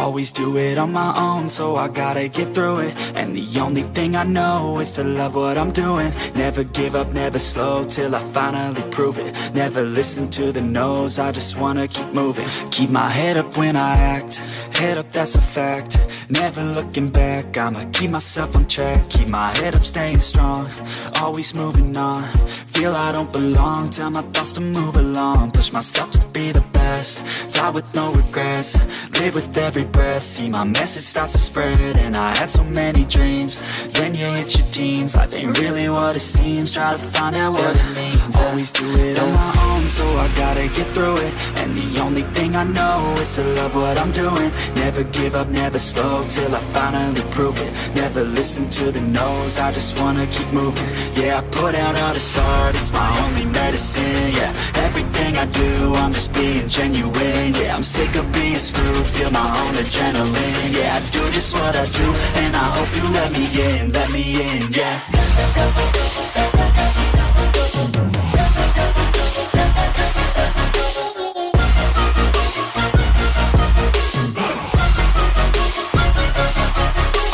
Always do it on my own, so I gotta get through it. And the only thing I know is to love what I'm doing. Never give up, never slow, till I finally prove it. Never listen to the no's, I just wanna keep moving. Keep my head up when I act, head up, that's a fact. Never looking back, I'ma keep myself on track. Keep my head up, staying strong, always moving on. Feel I don't belong, tell my thoughts to move along. Push myself to be the best, die with no regrets. Live with every breath, see my message start to spread. And I had so many dreams, then you hit your teens. Life ain't really what it seems, try to find out what it means. Always do it on my own, so I gotta get through it. And the only thing I know is to love what I'm doing. Never give up, never slow, till I finally prove it. Never listen to the no's, I just wanna keep moving. Yeah, I put out all this art, it's my only medicine. Yeah, everything I do, I'm just being genuine. Yeah, I'm sick of being screwed, feel my own adrenaline. Yeah, I do just what I do, and I hope you let me in, yeah.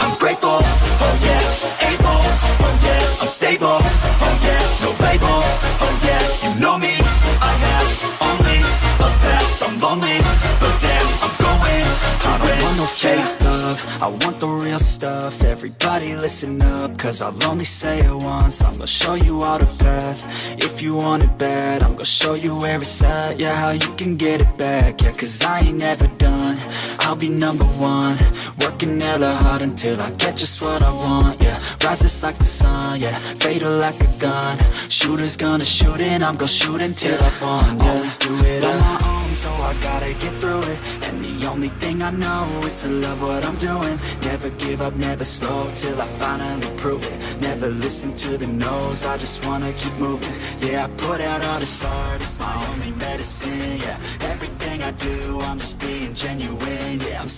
I'm grateful, oh yeah, able, oh yeah, I'm stable, oh yeah, no label, oh yeah, you know me, I have only a path, I'm lonely, but damn, I'm going to I don't want no fake love, I want the real stuff. Everybody listen up, cause I'll only say it once. I'm gonna show you all the path, if you want it bad. I'm gonna show you where it's at, yeah, how you can get it back. Yeah, cause I ain't never done, I'll be number one. Working hella hard until I get just what I want, yeah. Rises like the sun, yeah, fatal like a gun. Shooter's gonna shoot and I'm gonna shoot until I won, yeah. Always do it on my own, so I gotta get through it. And the only thing I know is to love what I'm doing. Never give up, never slow, till I finally prove it. Never listen to the no's, I just wanna keep moving. Yeah, I put out all this art, it's my only medicine. Yeah, everything I do, I'm just being genuine. Yeah, I'm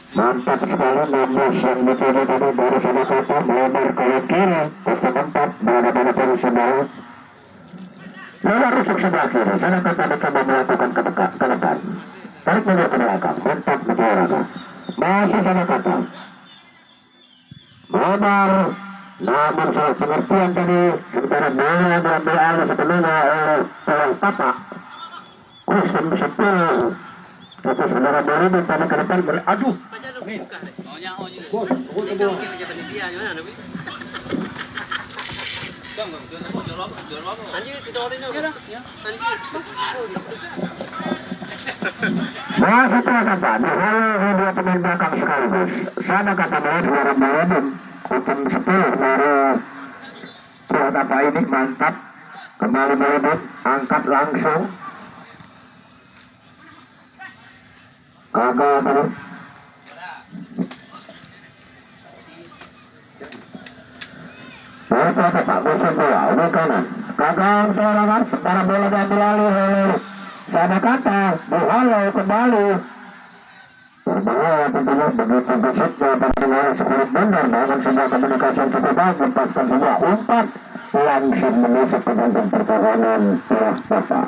mantap sekali nembus yang dituju tadi baru saja kata melebar ke kiri ke tempat berada pada posisi bawah lalu rusuk sebelah kiri sana kata mencoba melakukan ketekan tarik mundur ke belakang kontak berjalan masih sana kata melebar namun salah pengertian tadi sementara bola yang diambil alih sepenuhnya oleh orang tapak Kristen sepuluh. Tapi saudara boleh pada ke depan beradu. Nah, setelah kata, dua pemain belakang sekaligus. Sana kata bola saudara boleh Kristen 10 baru surat apa ini mantap. Kembali boleh angkat langsung. Gagal terus. Baiklah Pak musuh bola di kanan. Gagal serangan sementara bola diambil alih oleh sana kata dihalau kembali. Berbahaya tentunya begitu gesitnya pendengar sekurang benar dengan sebuah komunikasi yang cukup baik lepaskan sebuah umpan langsung menusuk ke jantung pertahanan oleh Bapak.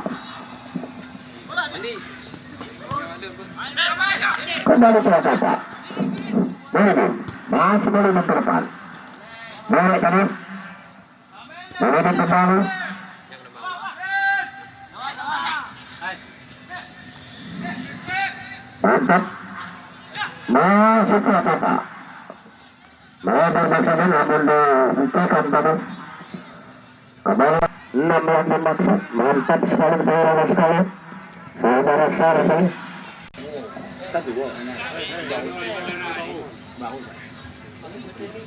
Kembali ke Bapak. Boleh masih boleh ke depan. Boleh tadi. Boleh kembali. Mantap. Masih ke Bapak. Melebar bersama namun dihentikan tadi. Kembali 6 maksud. Mantap sekali saudara sekali. Saudara sekali.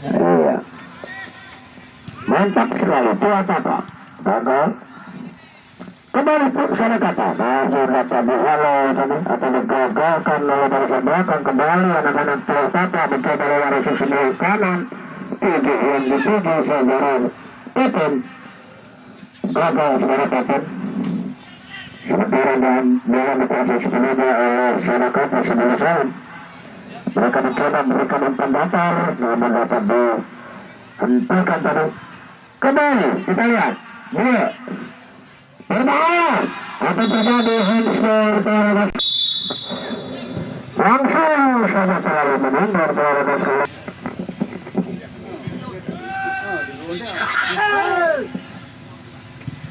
Iya. Mantap sekali tuan Bapak. Gagal. Kembali pun sana kata masih kata dihalau tadi atau digagalkan oleh barisan belakang. Kembali anak-anak tuan Bapak mencoba lewat sisi kanan. Tujuh yang dituju saudara Pepin. Gagal saudara Pepin. Sementara dan dalam proses sebelumnya oleh sana kata sebelah sana. Mereka mencoba memberikan umpan datar namun dapat dihentikan tadi. Kembali kita lihat Dia berbahaya akan terjadi handball terhadap langsung sama selalu menang terhadap sekolah.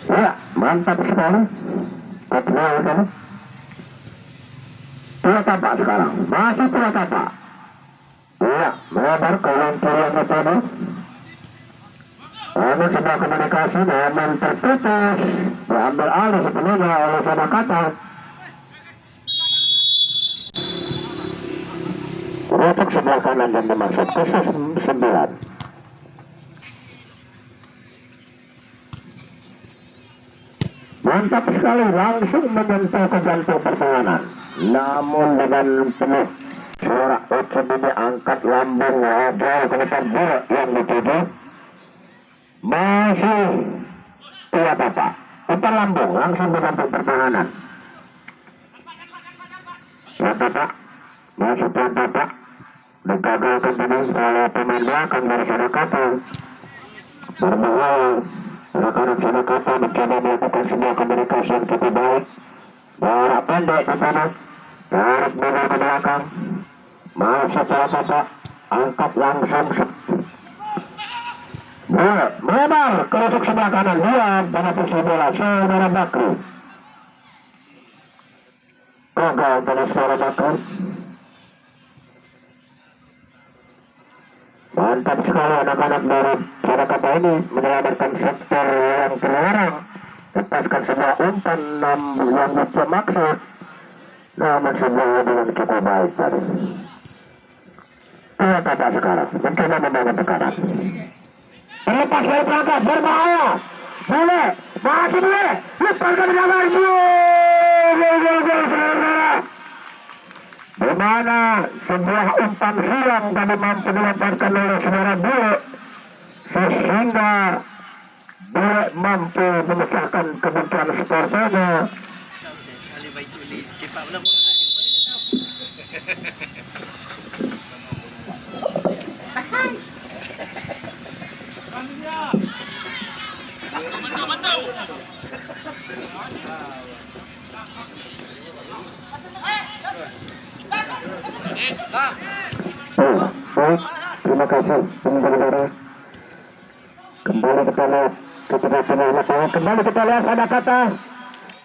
Ya, mantap sekali. Betul kan? Dua tapak sekarang, masih dua tapak. Ya, melebar ke yang kiri yang metode. Namun sebuah komunikasi namun terputus, diambil alih sepenuhnya oleh Sadakata. Untuk sebelah kanan dan dimaksud khusus 9. Mantap sekali, langsung menyentuh ke jantung pertahanan. Namun dengan penuh suara ucap ini angkat lambung jauh ke depan bola yang dituju. Masih tiap apa? Umpan lambung langsung ke jantung pertahanan. Tiap apa? Masih tiap apa? Digagalkan tadi oleh pemain belakang dari Sadakata. Berbahaya. Rekan-rekan Sadakata mencoba melakukan sebuah komunikasi yang cukup baik. Jarak pendek ke sana, jarak benar ke belakang. Masuk salah satu, angkat langsung. Melebar ke rusuk sebelah kanan. Dia pada posisi bola Saudara Bakri. Gagal pada Saudara Bakri. Mantap sekali anak-anak dari Sadakata ini menyelamatkan sektor yang terlarang, lepaskan sebuah umpan yang bermaksud, namun semuanya dengan cukup baik tadi. Dua kata sekarang mencoba membangun tekanan. Terlepas dari perangkat berbahaya, boleh, masih boleh, lepaskan ke belakang. Di mana sebuah umpan silang tadi mampu dilemparkan oleh saudara Bule, sehingga Bule mampu memecahkan kebutuhan sportnya. Baik, terima kasih saudara. Kembali kita lihat kembali kita lihat Sadakata,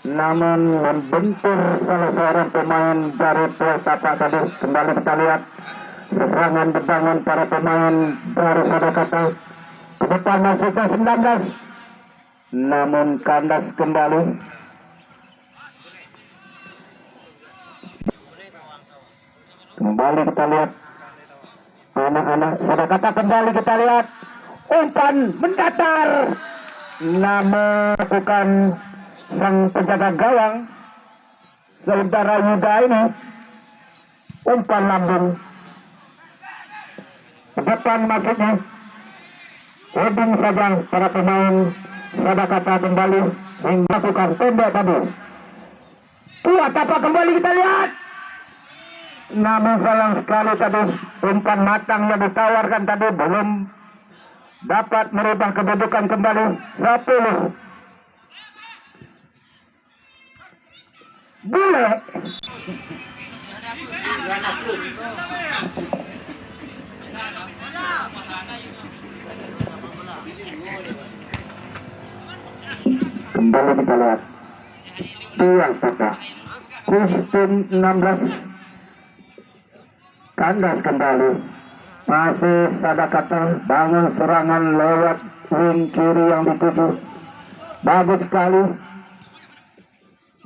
namun membentur salah seorang pemain dari Peltapa tadi. Kembali kita lihat serangan dibangun para pemain dari Sadakata. Ke depan masih ke 19, namun kandas kembali. Kembali kita lihat anak-anak Sadakata, kembali kita lihat umpan mendatar, namun bukan sang penjaga gawang saudara Yuda ini. Umpan lambung ke depan maksudnya. Heading saja para pemain Sadakata kembali melakukan tembak tadi. Dua tapak kembali kita lihat. Namun sayang sekali tadi umpan matang yang ditawarkan tadi belum dapat merubah kedudukan kembali 10. Bule kembali kita lihat dua kata Kristen 16 kandas kembali. Masih Sadakata bangun serangan lewat wing kiri yang dituju. Bagus sekali.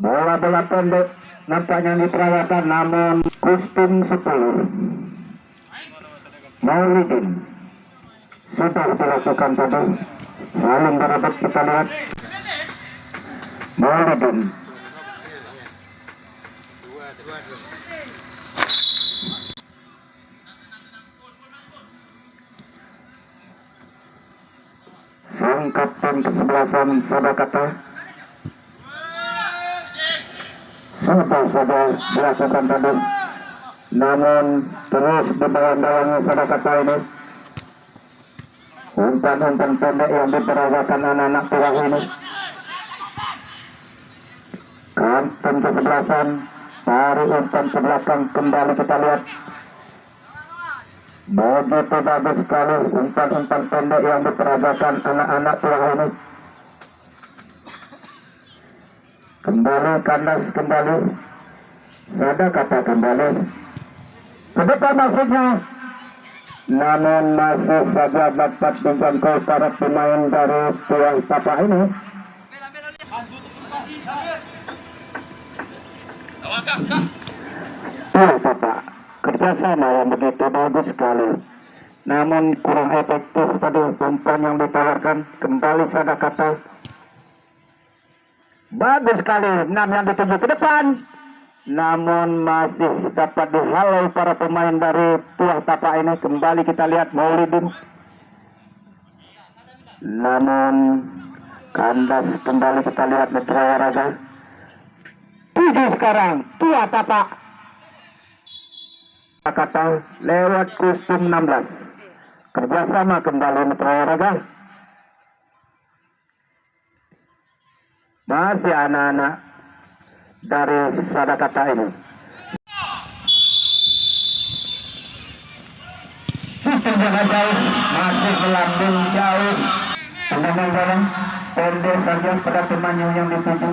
Bola-bola pendek nampaknya di perawatan, namun Kristen 10 Maulidin sudah dilakukan tadi. Saling berebut kita lihat. Maulidin sang kapten kesebelasan Sadakata sudah dilakukan tadi, namun terus dibawa-bawanya Sadakata ini umpan-umpan pendek yang diperagakan anak-anak tua ini. Kantong kesebelasan, tarik umpan ke belakang, kembali kita lihat. Begitu bagus sekali umpan-umpan pendek yang diperagakan anak-anak tua ini. Kembali kandas, kembali Sada kata kembali ke depan maksudnya, namun masih saja dapat dijangkau para pemain dari Tuan Papa ini. Tuan Papa kerjasama yang begitu bagus sekali, namun kurang efektif tadi umpan yang ditawarkan. Kembali Sada kata bagus sekali, 6 yang dituju ke depan, namun masih dapat dihalau para pemain dari Tuah Tapa ini. Kembali kita lihat Maulidin, namun kandas. Kembali kita lihat Mitra Raga. 7 sekarang Tuah Tapa kata lewat kostum 16. Kerjasama kembali Mitra Raga. Masih anak-anak dari Sada kata ini. Sistem jaga jauh, masih melambung jauh. Tendangan pendek saja pada pemain yang dituju.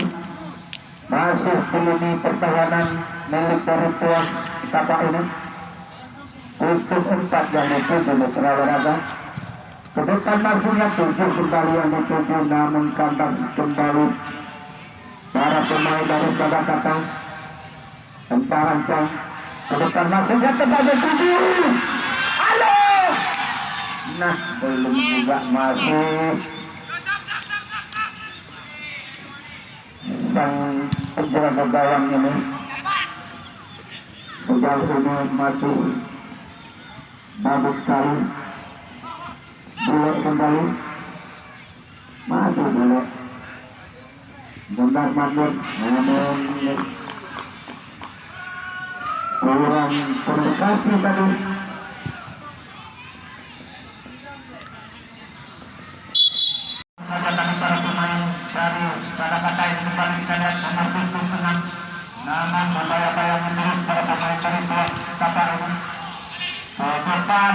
Masih di lini pertahanan milik dari Tuan Tapa ini. Untuk 4 yang dituju Mitra Raga. Ke depan maksudnya 7 kembali yang dituju, namun kandas kembali para pemain dari Sada kata. Rancang ke depan maksudnya kepada 7. Halo. Nah, belum juga masih sang penjaga gawang ini. Sejauh ini masih bagus sekali. Bule kembali, masih bule. Benar Mahmud, namun kurang komunikasi tadi. Tadi para pemain dari Sada kata ini kembali kita lihat nomor 76, namun upaya-upaya menurut para pemain dari Tuah Tapa ini. Depan